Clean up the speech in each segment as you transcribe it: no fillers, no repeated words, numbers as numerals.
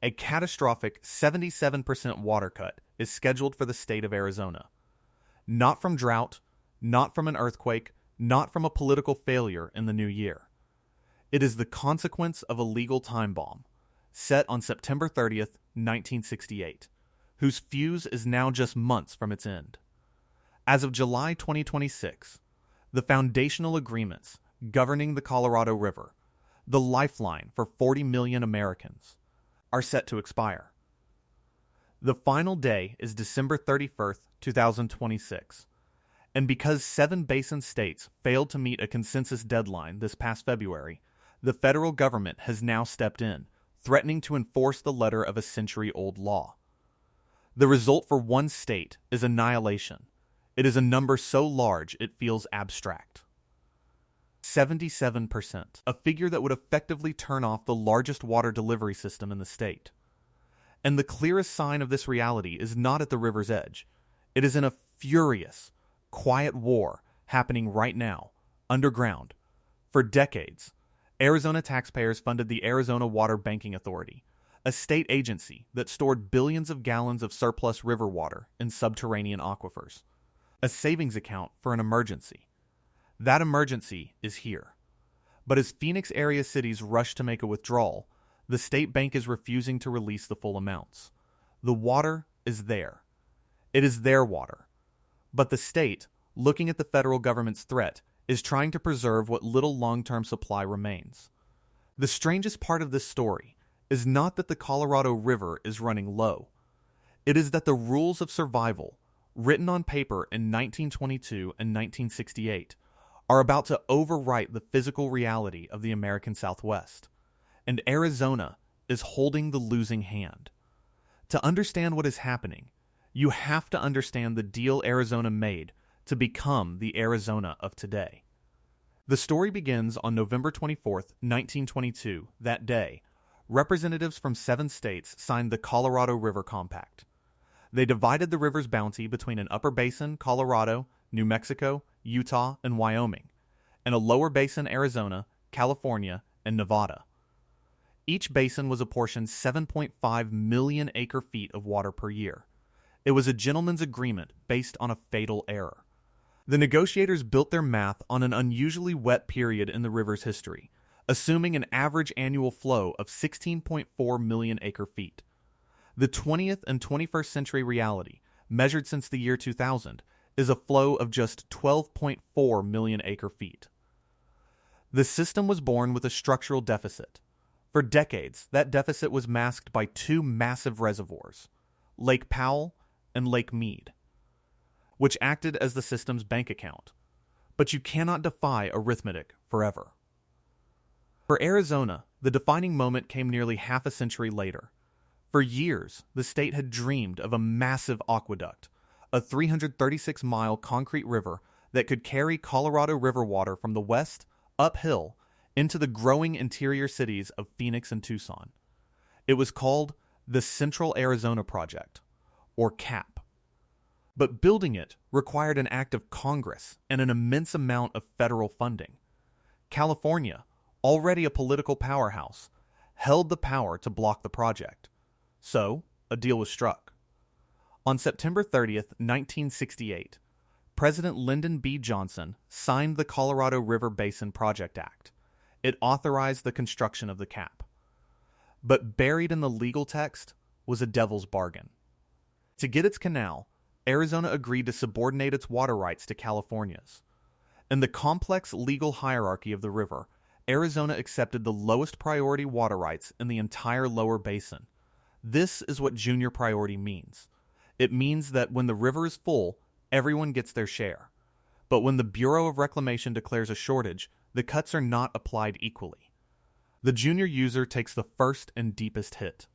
a catastrophic 77% water cut is scheduled for the state of Arizona. Not from drought, not from an earthquake, not from a political failure in the new year. It is the consequence of a legal time bomb set on September 30th, 1968, whose fuse is now just months from its end. As of July 2026, the foundational agreements governing the Colorado River, the lifeline for 40 million Americans, are set to expire. The final day is December 31st, 2026, and because 7 basin states failed to meet a consensus deadline this past February, the federal government has now stepped in, threatening to enforce the letter of a century-old law. The result for one state is annihilation. It is a number so large it feels abstract. 77%, a figure that would effectively turn off the largest water delivery system in the state. And the clearest sign of this reality is not at the river's edge. It is in a furious, quiet war happening right now, underground. For decades, Arizona taxpayers funded the Arizona Water Banking Authority, a state agency that stored billions of gallons of surplus river water in subterranean aquifers, a savings account for an emergency. That emergency is here. But as Phoenix area cities rush to make a withdrawal, the state bank is refusing to release the full amounts. The water is there. It is their water. But the state, looking at the federal government's threat, is trying to preserve what little long-term supply remains. The strangest part of this story is not that the Colorado River is running low. It is that the rules of survival, written on paper in 1922 and 1968, are about to overwrite the physical reality of the American Southwest. And Arizona is holding the losing hand. To understand what is happening, you have to understand the deal Arizona made to become the Arizona of today. The story begins on November 24th, 1922. That day, representatives from 7 states signed the Colorado River Compact. They divided the river's bounty between an upper basin, Colorado, New Mexico, Utah, and Wyoming, and a lower basin, Arizona, California, and Nevada. Each basin was apportioned 7.5 million acre-feet of water per year. It was a gentleman's agreement based on a fatal error. The negotiators built their math on an unusually wet period in the river's history, assuming an average annual flow of 16.4 million acre-feet. The 20th and 21st century reality, measured since the year 2000, is a flow of just 12.4 million acre-feet. The system was born with a structural deficit. For decades, that deficit was masked by 2 massive reservoirs, Lake Powell and Lake Mead, which acted as the system's bank account. But you cannot defy arithmetic forever. For Arizona, the defining moment came nearly half a century later. For years, the state had dreamed of a massive aqueduct, a 336-mile concrete river that could carry Colorado River water from the west uphill into the growing interior cities of Phoenix and Tucson. It was called the Central Arizona Project, or CAP. But building it required an act of Congress and an immense amount of federal funding. California, already a political powerhouse, held the power to block the project. So, a deal was struck. On September 30th, 1968, President Lyndon B. Johnson signed the Colorado River Basin Project Act. It authorized the construction of the CAP. But buried in the legal text was a devil's bargain. To get its canal, Arizona agreed to subordinate its water rights to California's. In the complex legal hierarchy of the river, Arizona accepted the lowest priority water rights in the entire lower basin. This is what junior priority means. It means that when the river is full, everyone gets their share. But when the Bureau of Reclamation declares a shortage, the cuts are not applied equally. The junior user takes the first and deepest hit.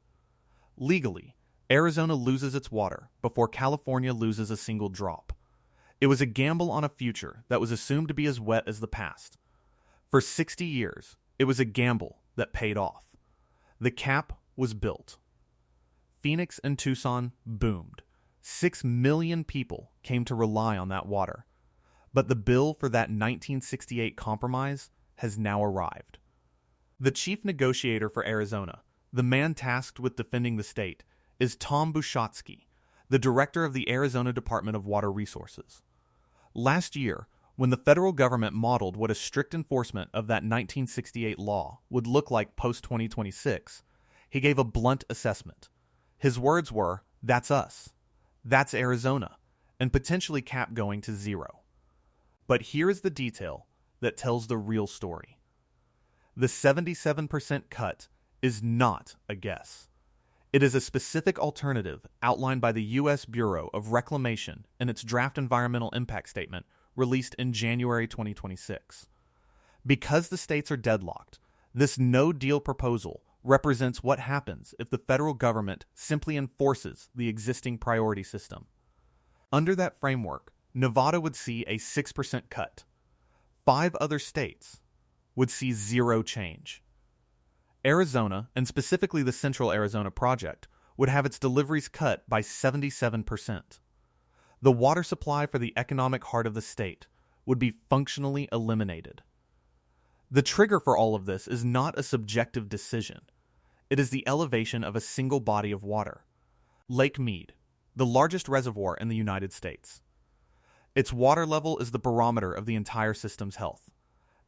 Legally, Arizona loses its water before California loses a single drop. It was a gamble on a future that was assumed to be as wet as the past. For 60 years, it was a gamble that paid off. The CAP was built. Phoenix and Tucson boomed. 6 million people came to rely on that water. But the bill for that 1968 compromise has now arrived. The chief negotiator for Arizona, The man tasked with defending the state is Tom Bushotsky, the director of the Arizona Department of Water Resources. Last year, when the federal government modeled what a strict enforcement of that 1968 law would look like post-2026, he gave a blunt assessment. His words were, "That's us. That's Arizona," and potentially cap going to zero. But here is the detail that tells the real story. The 77% cut is not a guess. It is a specific alternative outlined by the U.S. Bureau of Reclamation in its draft environmental impact statement released in January 2026. Because the states are deadlocked, this no-deal proposal represents what happens if the federal government simply enforces the existing priority system. Under that framework, Nevada would see a 6% cut. 5 other states would see zero change. Arizona, and specifically the Central Arizona Project, would have its deliveries cut by 77%. The water supply for the economic heart of the state would be functionally eliminated. The trigger for all of this is not a subjective decision. It is the elevation of a single body of water. Lake Mead, the largest reservoir in the United States. Its water level is the barometer of the entire system's health.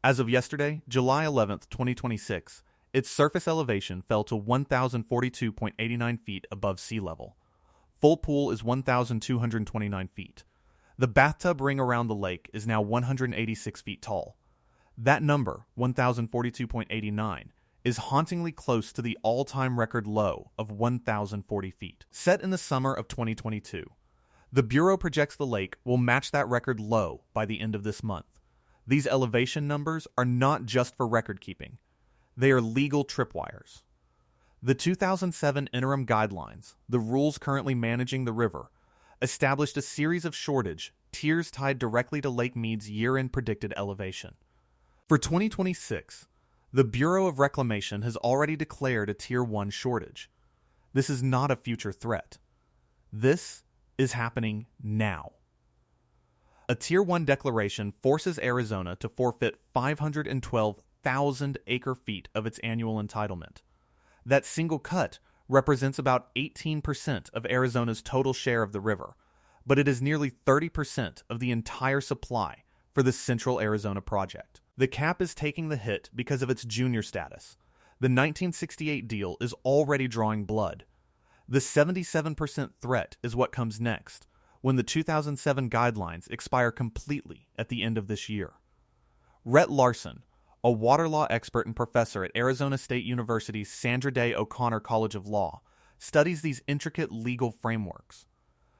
As of yesterday, July 11th, 2026, its surface elevation fell to 1,042.89 feet above sea level. Full pool is 1,229 feet. The bathtub ring around the lake is now 186 feet tall. That number, 1,042.89, is hauntingly close to the all-time record low of 1,040 feet, set in the summer of 2022. The Bureau projects the lake will match that record low by the end of this month. These elevation numbers are not just for record keeping. They are legal tripwires. The 2007 interim guidelines, the rules currently managing the river, established a series of shortage tiers tied directly to Lake Mead's year-end predicted elevation. For 2026, the Bureau of Reclamation has already declared a Tier 1 shortage. This is not a future threat. This is happening now. A Tier 1 declaration forces Arizona to forfeit 512,000 acre-feet of its annual entitlement. That single cut represents about 18% of Arizona's total share of the river, but it is nearly 30% of the entire supply for the Central Arizona Project. The cap is taking the hit because of its junior status. The 1968 deal is already drawing blood. The 77% threat is what comes next, when the 2007 guidelines expire completely at the end of this year. Rhett Larson, a water law expert and professor at Arizona State University's Sandra Day O'Connor College of Law, studies these intricate legal frameworks.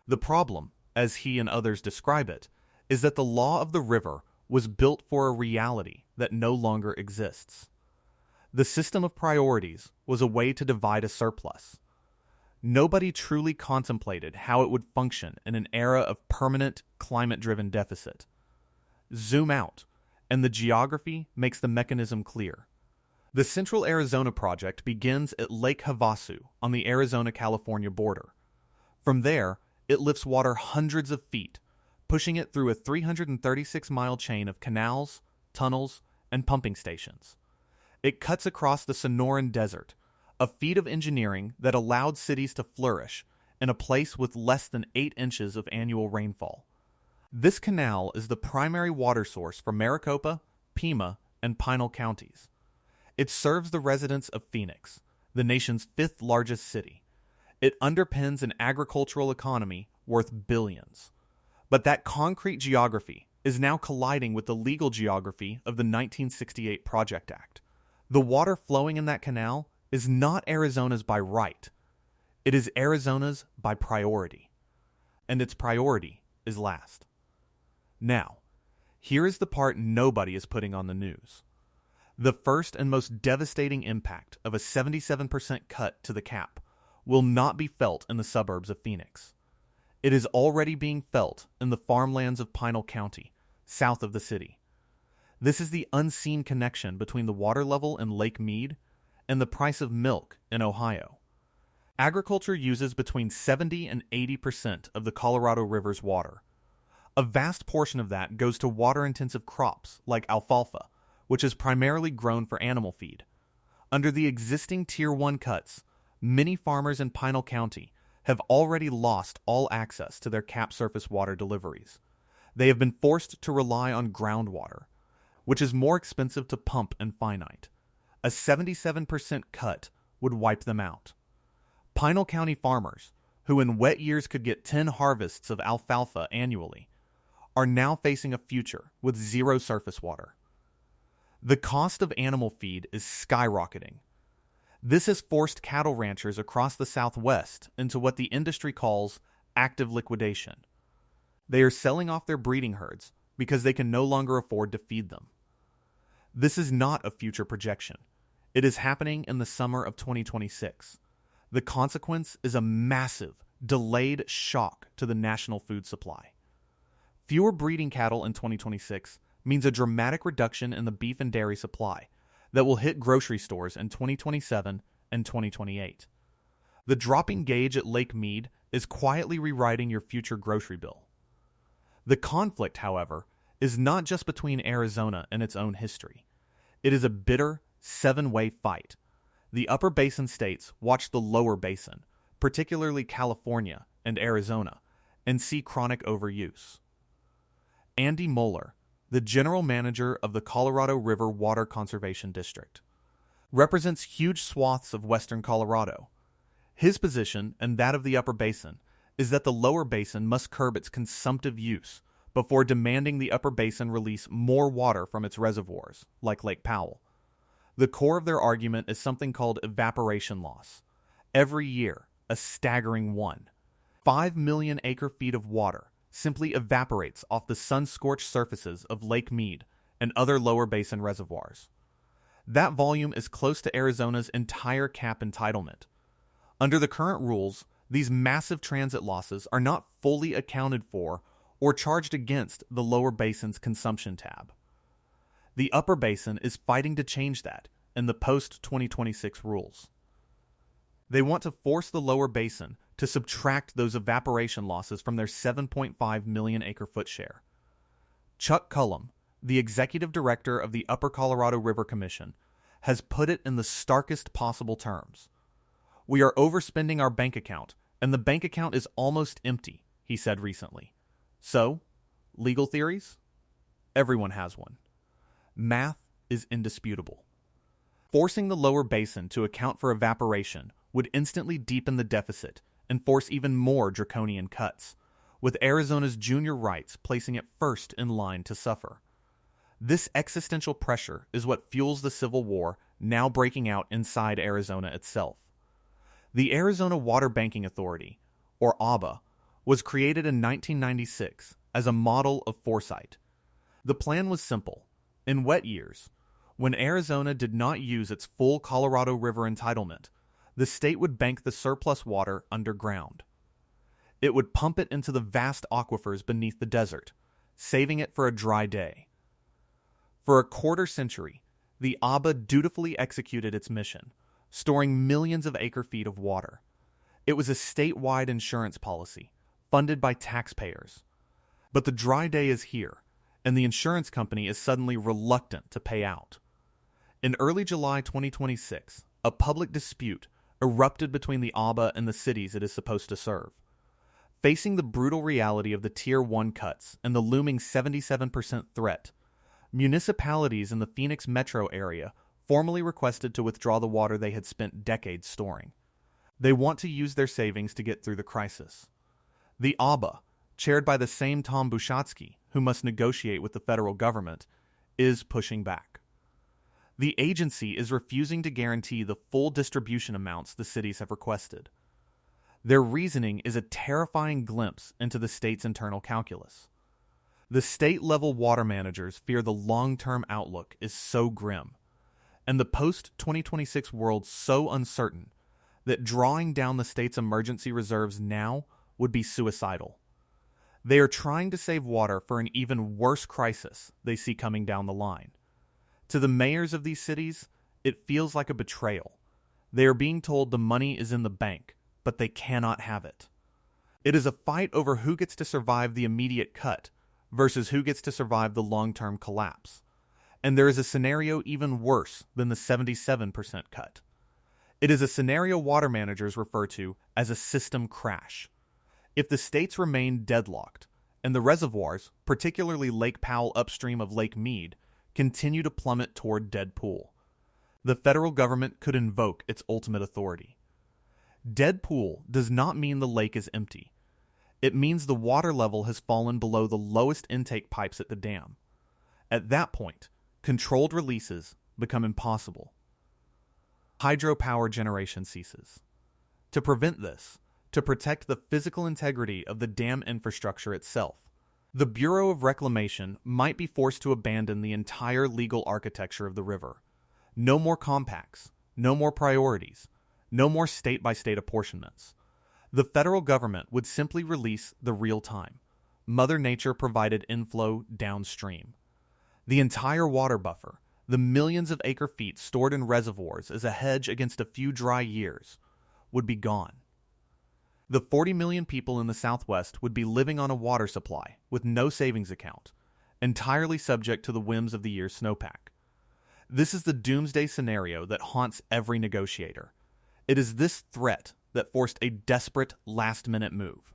The problem, as he and others describe it, is that the law of the river was built for a reality that no longer exists. The system of priorities was a way to divide a surplus. Nobody truly contemplated how it would function in an era of permanent climate-driven deficit. Zoom out, and the geography makes the mechanism clear. The Central Arizona Project begins at Lake Havasu on the Arizona-California border. From there, it lifts water hundreds of feet, pushing it through a 336-mile chain of canals, tunnels, and pumping stations. It cuts across the Sonoran Desert, a feat of engineering that allowed cities to flourish in a place with less than 8 inches of annual rainfall. This canal is the primary water source for Maricopa, Pima, and Pinal counties. It serves the residents of Phoenix, the nation's 5th largest city. It underpins an agricultural economy worth billions. But that concrete geography is now colliding with the legal geography of the 1968 Project Act. The water flowing in that canal is not Arizona's by right. It is Arizona's by priority. And its priority is last. Now, here is the part nobody is putting on the news. The first and most devastating impact of a 77% cut to the cap will not be felt in the suburbs of Phoenix. It is already being felt in the farmlands of Pinal County, south of the city. This is the unseen connection between the water level in Lake Mead and the price of milk in Ohio. Agriculture uses between 70 and 80% of the Colorado River's water. A vast portion of that goes to water-intensive crops like alfalfa, which is primarily grown for animal feed. Under the existing Tier 1 cuts, many farmers in Pinal County have already lost all access to their cap surface water deliveries. They have been forced to rely on groundwater, which is more expensive to pump and finite. A 77% cut would wipe them out. Pinal County farmers, who in wet years could get 10 harvests of alfalfa annually, are now facing a future with zero surface water. The cost of animal feed is skyrocketing. This has forced cattle ranchers across the Southwest into what the industry calls active liquidation. They are selling off their breeding herds because they can no longer afford to feed them. This is not a future projection. It is happening in the summer of 2026. The consequence is a massive, delayed shock to the national food supply. Fewer breeding cattle in 2026 means a dramatic reduction in the beef and dairy supply that will hit grocery stores in 2027 and 2028. The dropping gauge at Lake Mead is quietly rewriting your future grocery bill. The conflict, however, is not just between Arizona and its own history. It is a bitter, seven-way fight. The upper basin states watch the lower basin, particularly California and Arizona, and see chronic overuse. Andy Moeller, the general manager of the Colorado River Water Conservation District, represents huge swaths of western Colorado. His position, and that of the upper basin, is that the lower basin must curb its consumptive use before demanding the upper basin release more water from its reservoirs, like Lake Powell. The core of their argument is something called evaporation loss. Every year, a staggering 5 million acre-feet of water simply evaporates off the sun-scorched surfaces of Lake Mead and other lower basin reservoirs. That volume is close to Arizona's entire cap entitlement. Under the current rules, these massive transit losses are not fully accounted for or charged against the lower basin's consumption tab. The upper basin is fighting to change that in the post-2026 rules. They want to force the lower basin to subtract those evaporation losses from their 7.5 million acre-foot share. Chuck Cullum, the executive director of the Upper Colorado River Commission, has put it in the starkest possible terms. "We are overspending our bank account, and the bank account is almost empty," he said recently. So, legal theories? Everyone has one. Math is indisputable. Forcing the lower basin to account for evaporation would instantly deepen the deficit and force even more draconian cuts, with Arizona's junior rights placing it first in line to suffer. This existential pressure is what fuels the civil war now breaking out inside Arizona itself. The Arizona Water Banking Authority, or AWBA, was created in 1996 as a model of foresight. The plan was simple. In wet years, when Arizona did not use its full Colorado River entitlement, the state would bank the surplus water underground. It would pump it into the vast aquifers beneath the desert, saving it for a dry day. For a quarter century, the AWBA dutifully executed its mission, storing millions of acre-feet of water. It was a statewide insurance policy, funded by taxpayers. But the dry day is here, and the insurance company is suddenly reluctant to pay out. In early July 2026, a public dispute erupted between the AWBA and the cities it is supposed to serve. Facing the brutal reality of the Tier 1 cuts and the looming 77% threat, municipalities in the Phoenix metro area formally requested to withdraw the water they had spent decades storing. They want to use their savings to get through the crisis. The AWBA, chaired by the same Tom Bushatsky, who must negotiate with the federal government, is pushing back. The agency is refusing to guarantee the full distribution amounts the cities have requested. Their reasoning is a terrifying glimpse into the state's internal calculus. The state-level water managers fear the long-term outlook is so grim, and the post-2026 world so uncertain, that drawing down the state's emergency reserves now would be suicidal. They are trying to save water for an even worse crisis they see coming down the line. To the mayors of these cities, it feels like a betrayal. They are being told the money is in the bank, but they cannot have it. It is a fight over who gets to survive the immediate cut versus who gets to survive the long-term collapse. And there is a scenario even worse than the 77% cut. It is a scenario water managers refer to as a system crash. If the states remain deadlocked, and the reservoirs, particularly Lake Powell upstream of Lake Mead, continue to plummet toward dead pool, the federal government could invoke its ultimate authority. Dead pool does not mean the lake is empty. It means the water level has fallen below the lowest intake pipes at the dam. At that point, controlled releases become impossible. Hydropower generation ceases. To prevent this, to protect the physical integrity of the dam infrastructure itself, the Bureau of Reclamation might be forced to abandon the entire legal architecture of the river. No more compacts, no more priorities, no more state-by-state apportionments. The federal government would simply release the real time, Mother Nature provided inflow downstream. The entire water buffer, the millions of acre-feet stored in reservoirs as a hedge against a few dry years, would be gone. The 40 million people in the Southwest would be living on a water supply with no savings account, entirely subject to the whims of the year's snowpack. This is the doomsday scenario that haunts every negotiator. It is this threat that forced a desperate last-minute move.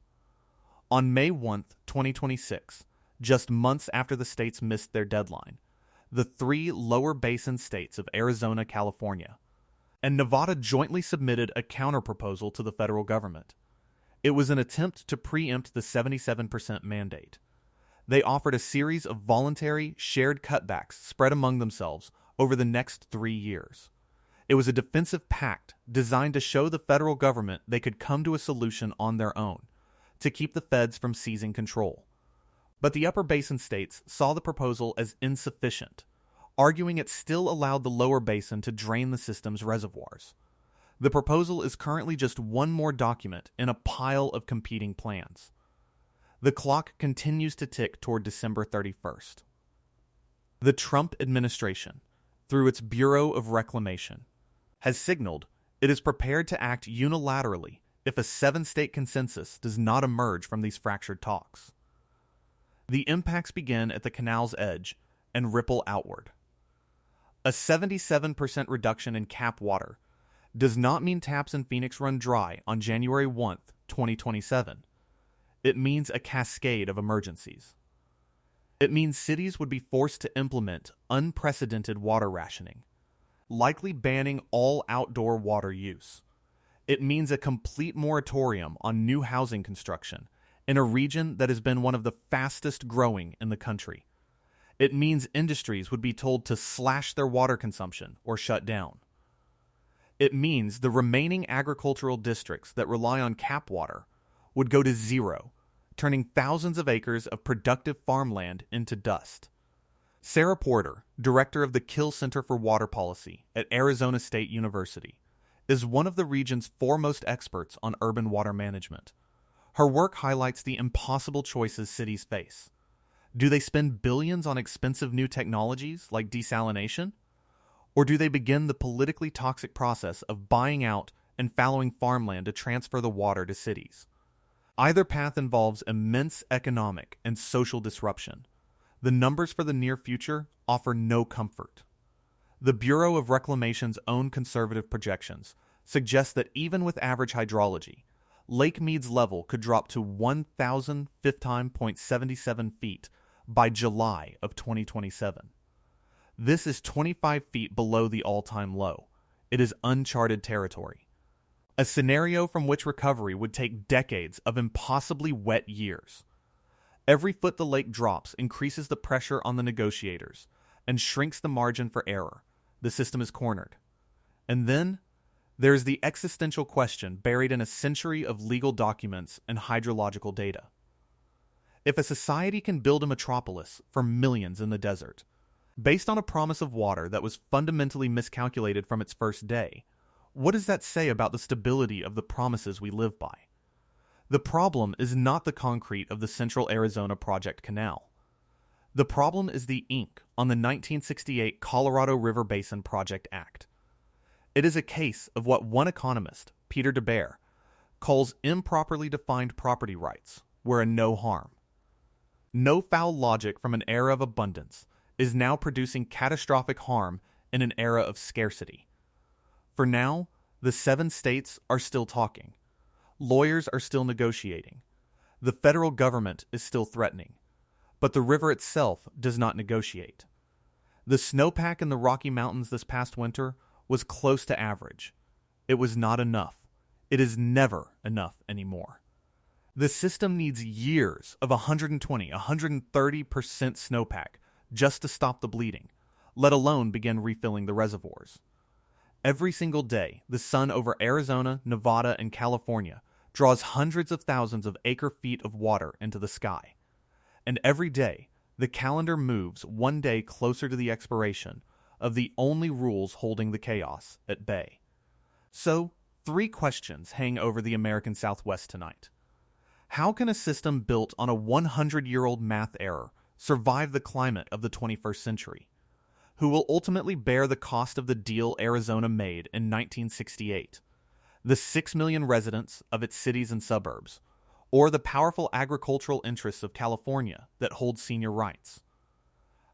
On May 1, 2026, just months after the states missed their deadline, the three lower basin states of Arizona, California, and Nevada jointly submitted a counterproposal to the federal government. It was an attempt to preempt the 77% mandate. They offered a series of voluntary, shared cutbacks spread among themselves over the next 3 years. It was a defensive pact designed to show the federal government they could come to a solution on their own, to keep the feds from seizing control. But the upper basin states saw the proposal as insufficient, arguing it still allowed the lower basin to drain the system's reservoirs. The proposal is currently just one more document in a pile of competing plans. The clock continues to tick toward December 31st. The Trump administration, through its Bureau of Reclamation, has signaled it is prepared to act unilaterally if a 7-state consensus does not emerge from these fractured talks. The impacts begin at the canal's edge and ripple outward. A 77% reduction in cap water does not mean taps in Phoenix run dry on January 1, 2027. It means a cascade of emergencies. It means cities would be forced to implement unprecedented water rationing, likely banning all outdoor water use. It means a complete moratorium on new housing construction in a region that has been one of the fastest growing in the country. It means industries would be told to slash their water consumption or shut down. It means the remaining agricultural districts that rely on cap water would go to zero, turning thousands of acres of productive farmland into dust. Sarah Porter, director of the Kill Center for Water Policy at Arizona State University, is one of the region's foremost experts on urban water management. Her work highlights the impossible choices cities face. Do they spend billions on expensive new technologies like desalination? Or do they begin the politically toxic process of buying out and fallowing farmland to transfer the water to cities? Either path involves immense economic and social disruption. The numbers for the near future offer no comfort. The Bureau of Reclamation's own conservative projections suggest that even with average hydrology, Lake Mead's level could drop to 1,015.77 feet by July of 2027. This is 25 feet below the all-time low. It is uncharted territory. A scenario from which recovery would take decades of impossibly wet years. Every foot the lake drops increases the pressure on the negotiators and shrinks the margin for error. The system is cornered. And then there is the existential question buried in a century of legal documents and hydrological data. If a society can build a metropolis for millions in the desert, based on a promise of water that was fundamentally miscalculated from its first day, what does that say about the stability of the promises we live by? The problem is not the concrete of the Central Arizona Project Canal. The problem is the ink on the 1968 Colorado River Basin Project Act. It is a case of what one economist, Peter DeBear, calls improperly defined property rights, where a no harm. No foul logic from an era of abundance is now producing catastrophic harm in an era of scarcity. For now, the 7 states are still talking. Lawyers are still negotiating. The federal government is still threatening. But the river itself does not negotiate. The snowpack in the Rocky Mountains this past winter was close to average. It was not enough. It is never enough anymore. The system needs years of 120, 130% snowpack just to stop the bleeding, let alone begin refilling the reservoirs. Every single day, the sun over Arizona, Nevada, and California draws hundreds of thousands of acre-feet of water into the sky. And every day, the calendar moves one day closer to the expiration of the only rules holding the chaos at bay. So, 3 questions hang over the American Southwest tonight. How can a system built on a 100-year-old math error survive the climate of the 21st century? Who will ultimately bear the cost of the deal Arizona made in 1968? The 6 million residents of its cities and suburbs, or the powerful agricultural interests of California that hold senior rights?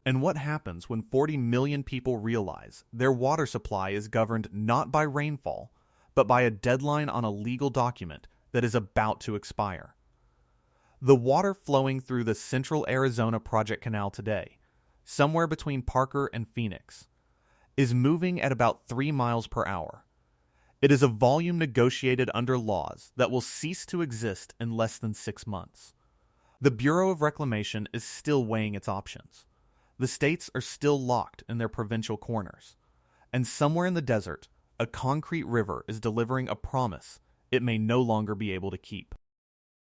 And what happens when 40 million people realize their water supply is governed not by rainfall, but by a deadline on a legal document that is about to expire? The water flowing through the central Arizona Project Canal today, somewhere between Parker and Phoenix, is moving at about 3 miles per hour. It is a volume negotiated under laws that will cease to exist in less than 6 months. The Bureau of Reclamation is still weighing its options. The states are still locked in their provincial corners. And somewhere in the desert, a concrete river is delivering a promise it may no longer be able to keep.